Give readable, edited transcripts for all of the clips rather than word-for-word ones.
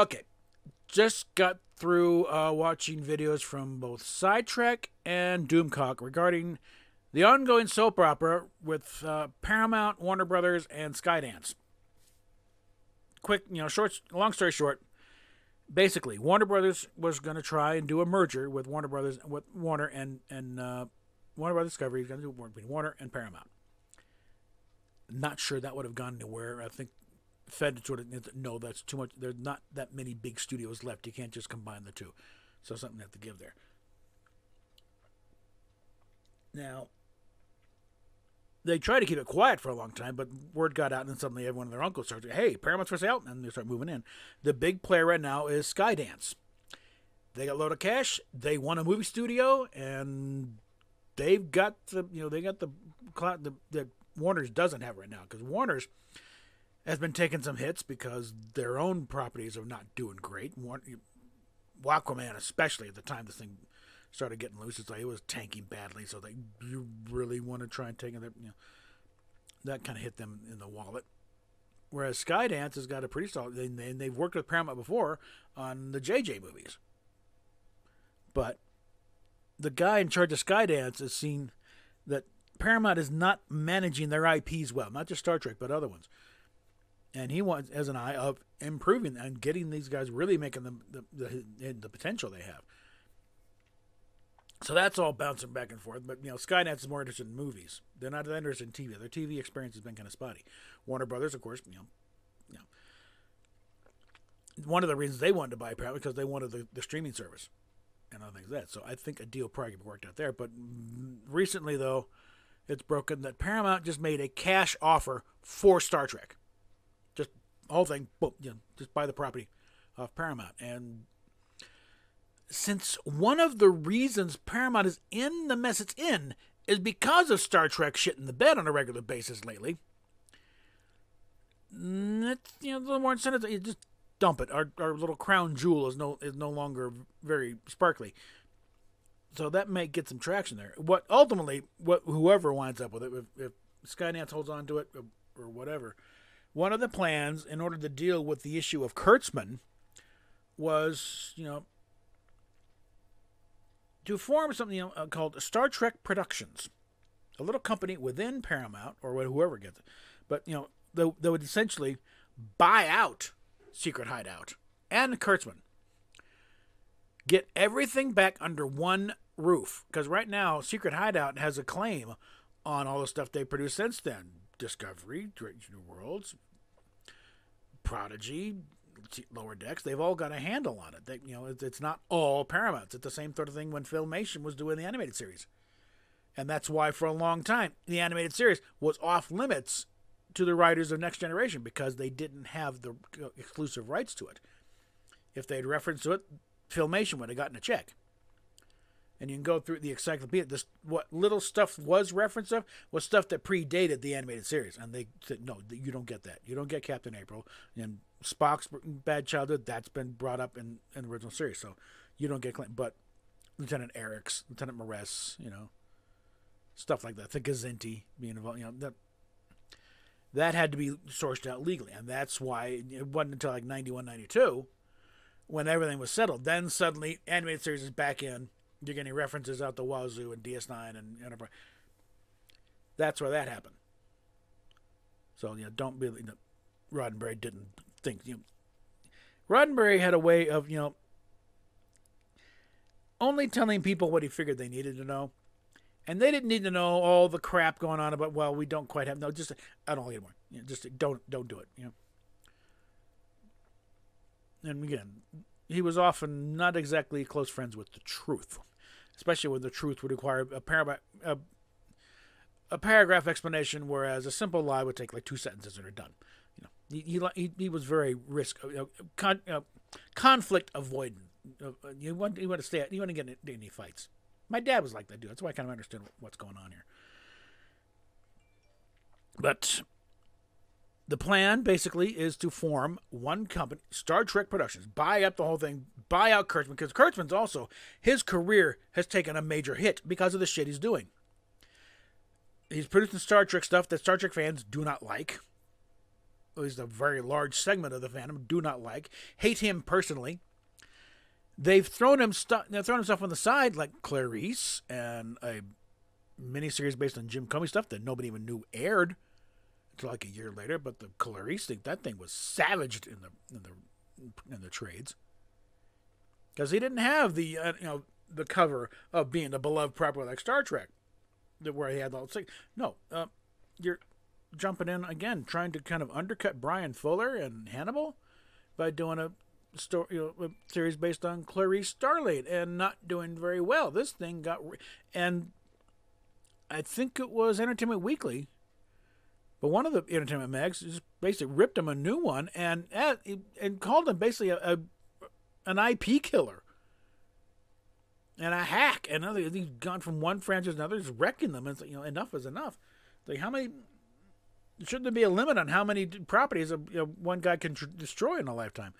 Okay, just got through watching videos from both Sidetrack and Doomcock regarding the ongoing soap opera with Paramount, Warner Brothers, and Skydance. Quick, long story short, basically, Warner Brothers was going to try and do a merger with Warner Brothers, with Warner and Warner Brothers Discovery. Going to do between Warner and Paramount. Not sure that would have gone anywhere. I think Fed sort of no, that's too much. There's not that many big studios left. You can't just combine the two. So something they have to give there. Now, they tried to keep it quiet for a long time, but word got out, and then suddenly everyone and their uncle started, hey, Paramount's for sale, and they start moving in. The big player right now is Skydance. They got a load of cash. They won a movie studio, and they've got the clout that Warner's doesn't have right now, because Warner's has been taking some hits because their own properties are not doing great. Aquaman, especially at the time this thing started getting loose, it's like it was tanking badly. So you really want to try and take it. That kind of hit them in the wallet. Whereas Skydance has got a pretty solid. They've worked with Paramount before on the JJ movies, but the guy in charge of Skydance has seen that Paramount is not managing their IPs well, not just Star Trek, but other ones. And he has an eye of improving and getting these guys really making them the potential they have. So that's all bouncing back and forth. But, Skydance is more interested in movies. They're not that interested in TV. Their TV experience has been kind of spotty. Warner Brothers, of course, one of the reasons they wanted to buy Paramount because they wanted the streaming service and other things like that. So I think a deal probably worked out there. But recently, though, it's broken that Paramount just made a cash offer for Star Trek. Just whole thing, boom, just buy the property off Paramount. And since one of the reasons Paramount is in the mess it's in is because of Star Trek shit in the bed on a regular basis lately, it's, a little more incentive. You just dump it. Our little crown jewel is no longer very sparkly. So that may get some traction there. Whoever winds up with it, if Skydance holds on to it or whatever, one of the plans in order to deal with the issue of Kurtzman was, to form something called Star Trek Productions, a little company within Paramount or whoever gets it. But they would essentially buy out Secret Hideout and Kurtzman, get everything back under one roof. Because right now, Secret Hideout has a claim on all the stuff they produced since then: Discovery, Strange New Worlds, Prodigy, Lower Decks. They've all got a handle on it. It's not all Paramount. It's the same sort of thing when Filmation was doing the animated series. And that's why for a long time the animated series was off limits to the writers of Next Generation, because they didn't have the exclusive rights to it. If they'd referenced to it, Filmation would have gotten a check. And you can go through the encyclopedia. What little stuff was referenced of was stuff that predated the animated series. And they said, no, you don't get that. You don't get Captain April. And Spock's bad childhood, that's been brought up in the original series. So you don't get Clinton. But Lieutenant Eric's, Lieutenant Maress, stuff like that. The Gazinti being involved, that had to be sourced out legally. And that's why it wasn't until like 91, 92 when everything was settled. Then suddenly animated series is back in. You're getting references out the wazoo and DS9 and Enterprise. That's where that happened. So, don't be, Roddenberry didn't think, Roddenberry had a way of, only telling people what he figured they needed to know. And they didn't need to know all the crap going on about, well, we don't quite have, no, just, I don't need more. Just don't do it, And again, he was often not exactly close friends with the truth, especially when the truth would require a paragraph explanation, whereas a simple lie would take like 2 sentences and are done. He was very conflict avoidant. You want to stay. You want to get into any fights. My dad was like that dude. That's why I kind of understood what's going on here. But the plan basically is to form one company, Star Trek Productions, buy up the whole thing, buy out Kurtzman, because Kurtzman's also, his career has taken a major hit because of the shit he's doing. He's producing Star Trek stuff that Star Trek fans do not like. at least a very large segment of the fandom, do not like, hate him personally. They've thrown him stuff on the side, like Clarice and a miniseries based on Jim Comey stuff that nobody even knew aired until like a year later. But the Clarice thing, that thing was savaged in the trades because he didn't have the the cover of being a beloved property like Star Trek, where he had all the no. You're jumping in again, trying to kind of undercut Brian Fuller and Hannibal by doing a story, a series based on Clarice Starling, and not doing very well. This thing got, and I think it was Entertainment Weekly, but one of the entertainment mags just basically ripped him a new one and called him basically an IP killer and a hack. And he's gone from one franchise to another, just wrecking them. And enough is enough. Like, how many? Shouldn't there be a limit on how many properties one guy can destroy in a lifetime?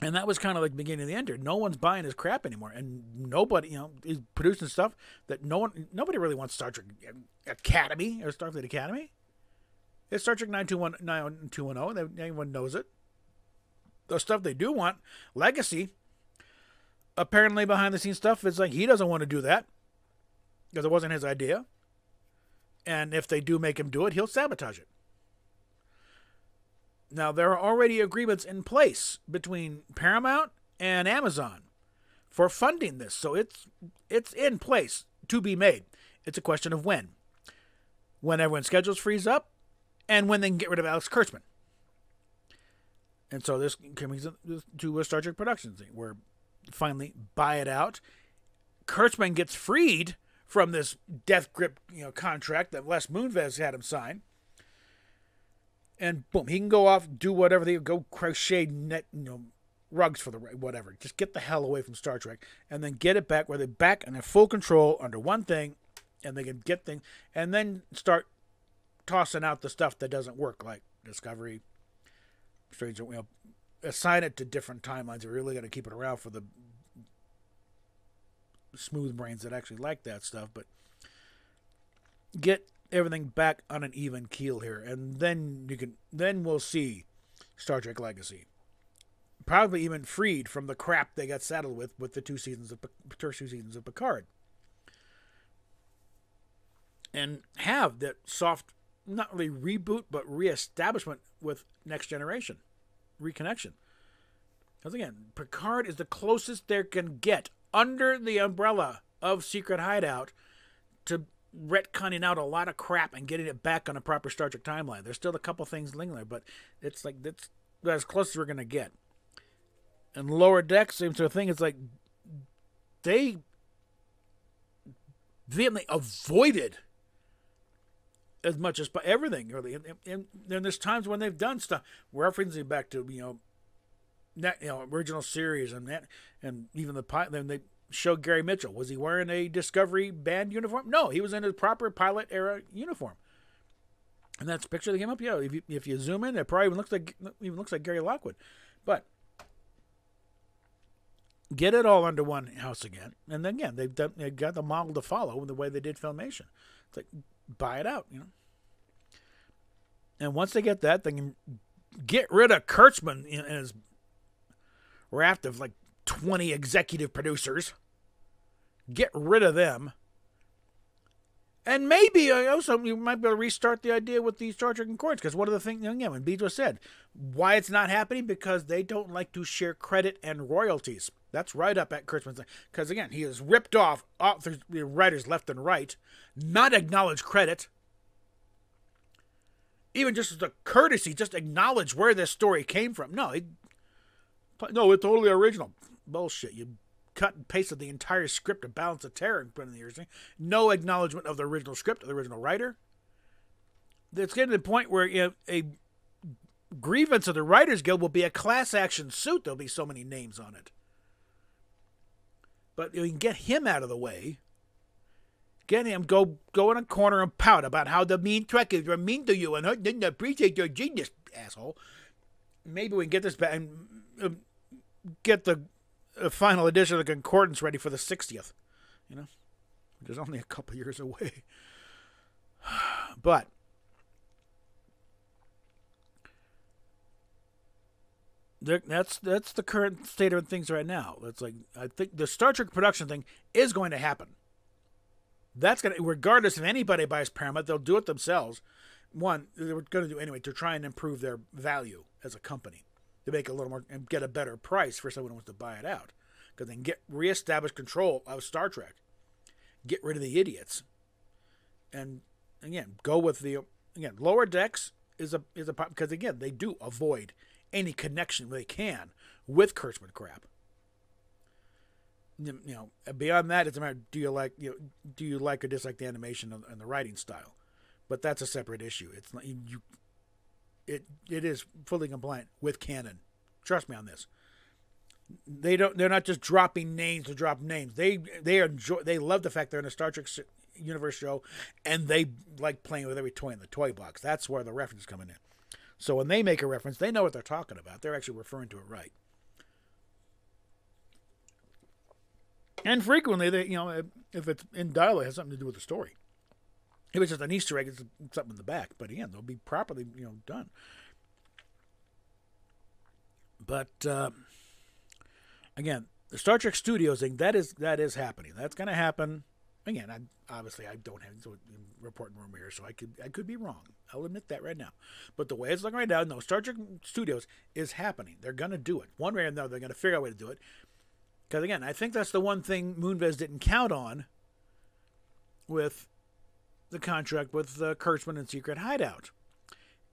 And that was kind of like the beginning of the end. No one's buying his crap anymore, and nobody, is producing stuff that nobody really wants. Star Trek Academy or Starfleet Academy. It's Star Trek 92110. Everyone knows it. The stuff they do want, Legacy. Apparently, behind the scenes stuff is like he doesn't want to do that because it wasn't his idea. And if they do make him do it, he'll sabotage it. Now, there are already agreements in place between Paramount and Amazon for funding this. So it's in place to be made. It's a question of when. When everyone's schedules freeze up and when they can get rid of Alex Kurtzman. And so this comes to a Star Trek Productions thing where finally buy it out. Kurtzman gets freed from this death grip contract that Les Moonves had him sign. And boom, he can go off, do whatever they go crochet rugs for the whatever. Just get the hell away from Star Trek, and then get it back where they're back and they're full control under one thing, and they can get things, and then start tossing out the stuff that doesn't work, like Discovery, Stranger. Assign it to different timelines. We're really going to keep it around for the smooth brains that actually like that stuff, but get everything back on an even keel here, and then we'll see Star Trek Legacy probably even freed from the crap they got saddled with the first two seasons of Picard, and have that soft, not really reboot but reestablishment with Next Generation, reconnection. Because again, Picard is the closest they can get under the umbrella of Secret Hideout to retconning out a lot of crap and getting it back on a proper Star Trek timeline. There's still a couple things lingering there, but it's like that's as close as we're going to get. And Lower Decks, same sort of thing. It's like they vehemently avoided as much as everything, really. And there's times when they've done stuff referencing back to original series and that, and even the pilot. Then they show Gary Mitchell. Was he wearing a Discovery band uniform? No, he was in his proper pilot era uniform. And that's a picture that came up. Yeah, if you zoom in, it probably even looks like Gary Lockwood. But get it all under one house again, and then again they've got the model to follow the way they did Filmation. It's like buy it out, And once they get that, they can get rid of Kurtzman and his raft of like 20 executive producers. Get rid of them. And maybe also you might be able to restart the idea with the Star Trek Concordance, because one of the things, when Bejo said, why it's not happening, because they don't like to share credit and royalties. That's right up at Kurtzman's. Because again, he has ripped off authors, writers left and right, not acknowledge credit. Even just as a courtesy, just acknowledge where this story came from. No, it's totally original. Bullshit. You cut and pasted the entire script of Balance of Terror in front of the years. No acknowledgement of the original script, of the original writer. It's getting to the point where a grievance of the Writers Guild will be a class action suit. There'll be so many names on it. But you can get him out of the way. Get him, go in a corner and pout about how the mean Trekkies were mean to you and didn't appreciate your genius, asshole. Maybe we can get this back and get the final edition of the Concordance ready for the 60th, which is only a couple years away. But That's the current state of things right now. That's like, I think the Star Trek production thing is going to happen. That's going to, regardless if anybody buys Paramount, they'll do it themselves. One, they were going to do anyway to try and improve their value as a company, to make it a little more and get a better price for someone who wants to buy it out, because they can reestablish control of Star Trek, get rid of the idiots, and again go with the Lower Decks is a because again they do avoid any connection they can with Kurtzman crap. Beyond that, it's a matter, do you like or dislike the animation and the writing style? But that's a separate issue. It's not it is fully compliant with canon. Trust me on this. They're not just dropping names to drop names. They love the fact they're in a Star Trek universe show, and they like playing with every toy in the toy box. That's where the reference is coming in. So when they make a reference, they know what they're talking about. They're actually referring to it right. And frequently, if it's in dialogue, it has something to do with the story. If it's just an Easter egg, it's something in the back. But again, they'll be properly, done. But again, the Star Trek Studios thing, that is happening. That's going to happen. Again, I don't have to report in rumor here, so I could be wrong. I'll admit that right now. But the way it's looking right now, no, Star Trek Studios is happening. They're going to do it. One way or another, they're going to figure out a way to do it. Because again, I think that's the one thing Moonves didn't count on with the contract with Kurtzman and Secret Hideout,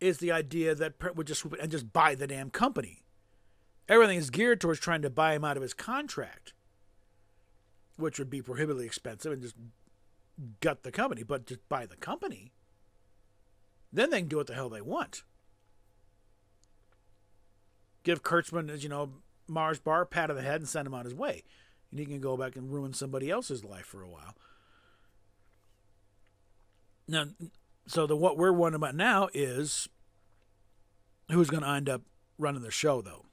is the idea that Print would just swoop in and just buy the damn company. Everything is geared towards trying to buy him out of his contract, which would be prohibitively expensive, and just gut the company. But just buy the company, then they can do what the hell they want. Give Kurtzman, as Mars Bar, a pat on the head and send him on his way. And he can go back and ruin somebody else's life for a while. Now, so what we're wondering about now is who's going to end up running the show, though.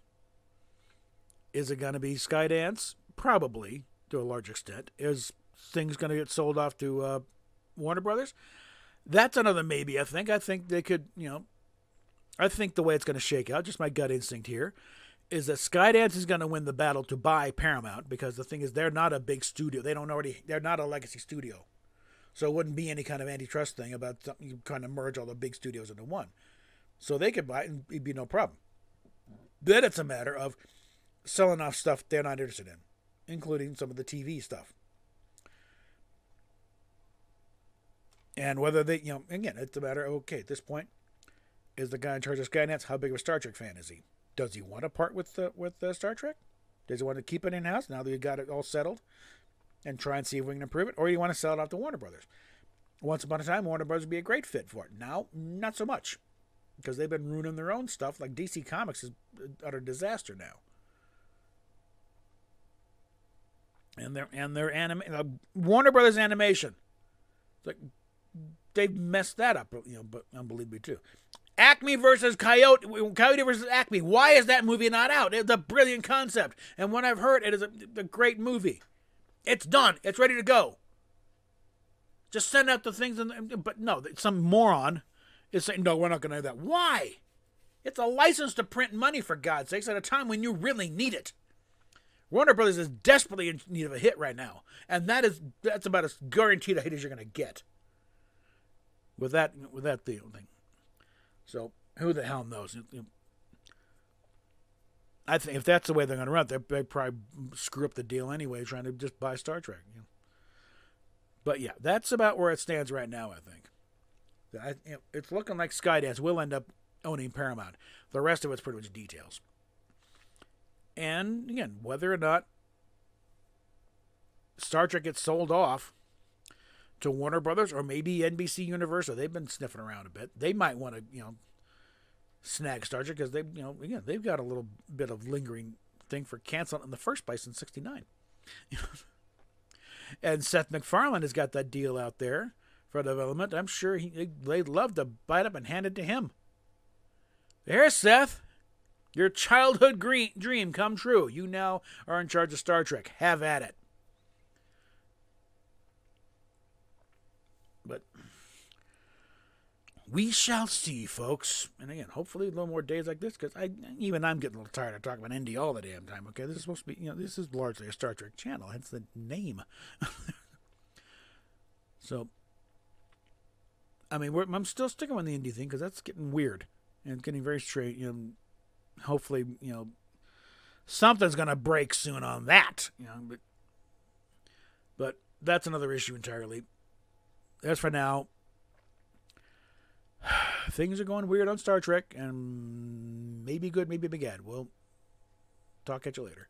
Is it going to be Skydance? Probably, to a large extent. Is things going to get sold off to Warner Brothers? That's another maybe, I think. I think they could, I think the way it's going to shake out, just my gut instinct here, is that Skydance is going to win the battle to buy Paramount, because the thing is, they're not a big studio. They're not a legacy studio. So it wouldn't be any kind of antitrust thing about something, you kind of merge all the big studios into one. So they could buy it and it'd be no problem. Then it's a matter of selling off stuff they're not interested in, including some of the TV stuff. And whether they, again, it's a matter of, okay, at this point, is the guy in charge of Skydance, how big of a Star Trek fan is he? Does he want to part with Star Trek? Does he want to keep it in-house now that you got it all settled? And try and see if we can improve it? Or do you want to sell it off to Warner Brothers? Once upon a time, Warner Brothers would be a great fit for it. Now, not so much. Because they've been ruining their own stuff. Like DC Comics is an utter disaster now. And their Warner Brothers animation. It's like, they've messed that up, but unbelievably too. Acme versus Coyote versus Acme. Why is that movie not out? It's a brilliant concept. And when I've heard, it is a great movie. It's done. It's ready to go. Just send out the things. But no, some moron is saying, no, we're not going to do that. Why? It's a license to print money, for God's sakes, at a time when you really need it. Warner Brothers is desperately in need of a hit right now. And that's about as guaranteed a hit as you're going to get. With that thing. So, who the hell knows? I think if that's the way they're going to run it, they probably screw up the deal anyway, trying to just buy Star Trek. But yeah, that's about where it stands right now, I think. It's looking like Skydance will end up owning Paramount. The rest of it's pretty much details. And again, whether or not Star Trek gets sold off to Warner Brothers or maybe NBC Universal, they've been sniffing around a bit. They might want to, snag Star Trek because they've got a little bit of lingering thing for canceling in the first place in '69. And Seth MacFarlane has got that deal out there for development. I'm sure they'd love to bite up and hand it to him. There's Seth. Your childhood dream come true. You now are in charge of Star Trek. Have at it. But We shall see, folks. And again, hopefully a little more days like this, because I'm getting a little tired of talking about Indy all the damn time. Okay, this is supposed to be, this is largely a Star Trek channel, hence the name. So, I mean, I'm still sticking with the Indy thing because that's getting weird and getting very straight. Hopefully, something's gonna break soon on that. But that's another issue entirely. As for now, things are going weird on Star Trek, and maybe good, maybe bad. We'll talk at you later.